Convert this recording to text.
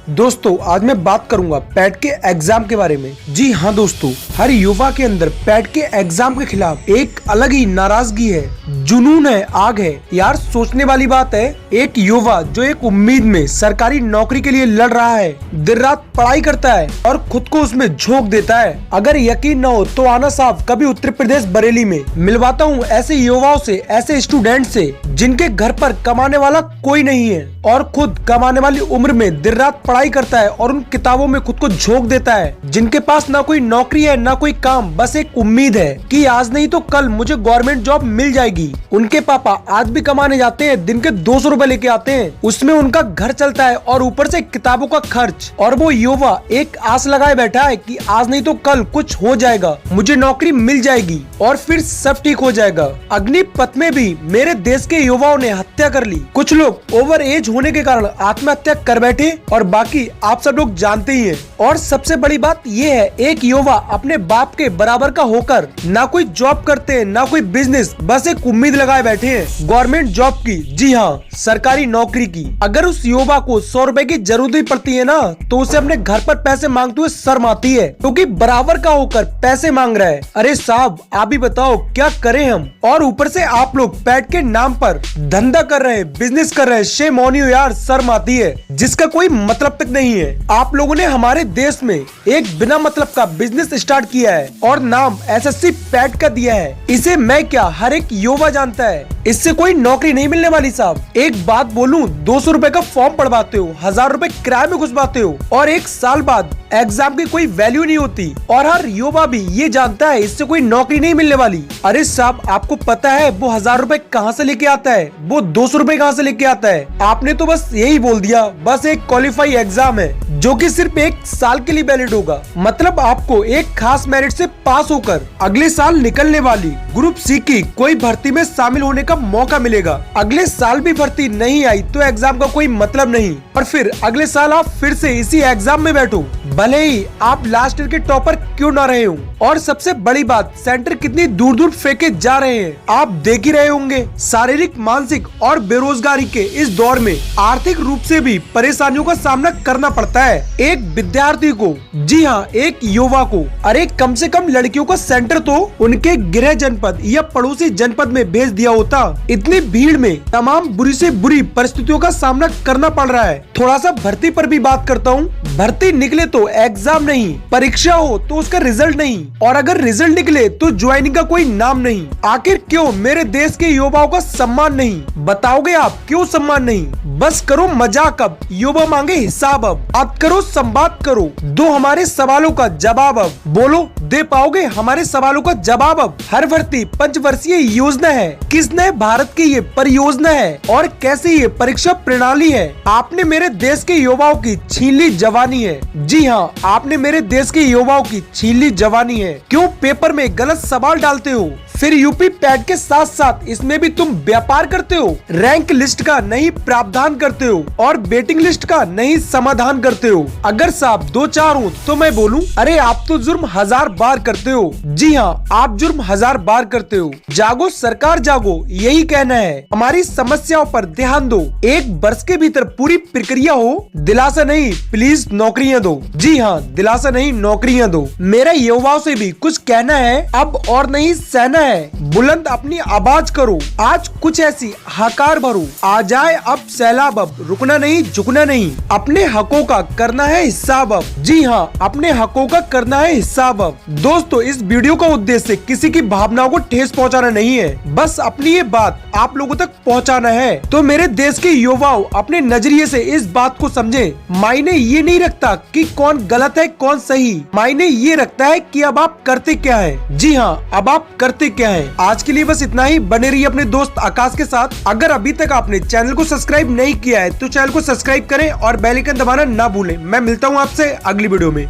दोस्तों आज मैं बात करूंगा पैट के एग्जाम के बारे में। जी हाँ दोस्तों, हर युवा के अंदर पैट के एग्जाम के खिलाफ एक अलग ही नाराजगी है, जुनून है, आग है। यार सोचने वाली बात है, एक युवा जो एक उम्मीद में सरकारी नौकरी के लिए लड़ रहा है, दिन रात पढ़ाई करता है और खुद को उसमें झोंक देता है। अगर यकीन न हो तो आना साहब कभी उत्तर प्रदेश बरेली में मिलवाता हूँ ऐसे युवाओं से, ऐसे स्टूडेंट से जिनके घर पर कमाने वाला कोई नहीं है और खुद कमाने वाली उम्र में दिन रात पढ़ाई करता है और उन किताबों में खुद को झोंक देता है, जिनके पास ना कोई नौकरी है ना कोई काम, बस एक उम्मीद है कि आज नहीं तो कल मुझे गवर्नमेंट जॉब मिल जाएगी। उनके पापा आज भी कमाने जाते हैं, दिन के 200 रुपए लेके आते हैं, उसमें उनका घर चलता है और ऊपर से किताबों का खर्च। और वो युवा एक आस लगाए बैठा है कि आज नहीं तो कल कुछ हो जाएगा, मुझे नौकरी मिल जाएगी और फिर सब ठीक हो जाएगा। अग्निपथ में भी मेरे देश के युवाओं ने हत्या कर ली। कुछ लोग ओवर एज होने के कारण आत्महत्या कर बैठे और बाकी आप सब लोग जानते ही हैं। और सबसे बड़ी बात ये है, एक युवा अपने बाप के बराबर का होकर ना कोई जॉब करते हैं ना कोई बिजनेस, बस एक उम्मीद लगाए बैठे हैं गवर्नमेंट जॉब की। जी हाँ, सरकारी नौकरी की। अगर उस युवा को 100 रुपए की जरूरत ही पड़ती है ना तो उसे अपने घर पर पैसे मांगते हुए शर्म आती है, क्योंकि बराबर का होकर पैसे मांग रहा है। अरे साहब आप ही बताओ क्या करें हम। और ऊपर से आप लोग पैट के नाम पर धंधा कर रहे हैं, बिजनेस कर रहे हैं। शेम ऑन यू यार, शर्म आती है, जिसका कोई मतलब तक नहीं है। आप लोगों ने हमारे देश में एक बिना मतलब का बिजनेस स्टार्ट किया है और नाम एसएससी पैट का दिया है। इसे मैं क्या हर एक युवा जानता है, इससे कोई नौकरी नहीं मिलने वाली साहब। एक बात बोलूं, 200 रुपए का फॉर्म पढ़वाते हो, 1000 रुपए किराए में घुसवाते हो और एक साल बाद एग्जाम की कोई वैल्यू नहीं होती। और हर युवा भी ये जानता है इससे कोई नौकरी नहीं मिलने वाली। अरे साहब आपको पता है वो 1000 रुपए कहाँ से लेके आता है, वो 200 रुपए कहाँ से लेके आता है? आपने तो बस यही बोल दिया, बस एक क्वालिफाई एग्जाम है जो कि सिर्फ एक साल के लिए वैलिड होगा। मतलब आपको एक खास मेरिट से पास होकर अगले साल निकलने वाली ग्रुप सी की कोई भर्ती में शामिल होने का मौका मिलेगा। अगले साल भी भर्ती नहीं आई तो एग्जाम का कोई मतलब नहीं और फिर अगले साल आप फिर से इसी एग्जाम में बैठो, भले ही आप लास्ट ईयर के टॉपर क्यों ना रहे हो। और सबसे बड़ी बात, सेंटर कितनी दूर दूर फेंके जा रहे हैं आप देख ही रहे होंगे। शारीरिक, मानसिक और बेरोजगारी के इस दौर में आर्थिक रूप से भी परेशानियों का सामना करना पड़ता है एक विद्यार्थी को। जी हाँ, एक युवा को। अरे कम से कम लड़कियों का सेंटर तो उनके गृह जनपद या पड़ोसी जनपद में भेज दिया होता। इतनी भीड़ में तमाम बुरी से बुरी परिस्थितियों का सामना करना पड़ रहा है। थोड़ा सा भर्ती पर भी बात करता हूँ। भर्ती निकले तो एग्जाम नहीं, परीक्षा हो तो उसका रिजल्ट नहीं, और अगर रिजल्ट निकले तो ज्वाइनिंग का कोई नाम नहीं। आखिर क्यों मेरे देश के युवाओं का सम्मान नहीं? बताओगे आप क्यों सम्मान नहीं? बस करो मजाक अब, युवा मांगे हिसाब अब। बात करो, संवाद करो, दो हमारे सवालों का जवाब अब। बोलो दे पाओगे हमारे सवालों का जवाब अब? हर भर्ती पंचवर्षीय योजना है, किस नए भारत की ये परियोजना है और कैसी ये परीक्षा प्रणाली है? आपने मेरे देश के युवाओं की छीन ली जवानी है। जी हाँ, आपने मेरे देश के युवाओं की छीन ली जवानी है। क्यों पेपर में गलत सवाल डालते हो? फिर यूपी पैट के साथ साथ इसमें भी तुम व्यापार करते हो। रैंक लिस्ट का नहीं प्रावधान करते हो और वेटिंग लिस्ट का नहीं समाधान करते हो। अगर साहब 2-4 हूँ तो मैं बोलूं, अरे आप तो जुर्म 1000 बार करते हो। जी हाँ, आप जुर्म 1000 बार करते हो। जागो सरकार जागो, यही कहना है। हमारी समस्याओं पर ध्यान दो, 1 वर्ष के भीतर पूरी प्रक्रिया हो। दिलासा नहीं, प्लीज नौकरियां दो। जी हाँ, दिलासा नहीं, नौकरियां दो। मेरा युवाओं से भी कुछ कहना है, अब और नहीं सहना है। बुलंद अपनी आवाज करो, आज कुछ ऐसी हकार भरो, आ जाए अब सैलाब अब, रुकना नहीं झुकना नहीं, अपने हकों का करना है हिसाब अब। जी हाँ, अपने हकों का करना है हिसाब अब। दोस्तों इस वीडियो का उद्देश्य किसी की भावनाओं को ठेस पहुंचाना नहीं है, बस अपनी ये बात आप लोगों तक पहुंचाना है। तो मेरे देश के युवाओं अपने नजरिए से इस बात को समझे। मायने ये नहीं रखता कि कौन गलत है कौन सही, मायने ये रखता है कि अब आप करते क्या है। जी हाँ, अब आप करते क्या है। आज के लिए बस इतना ही। बने रहिए अपने दोस्त आकाश के साथ। अगर अभी तक आपने चैनल को सब्सक्राइब नहीं किया है तो चैनल को सब्सक्राइब करें और बेल आइकन दबाना ना भूलें। मैं मिलता हूँ आपसे अगली वीडियो में।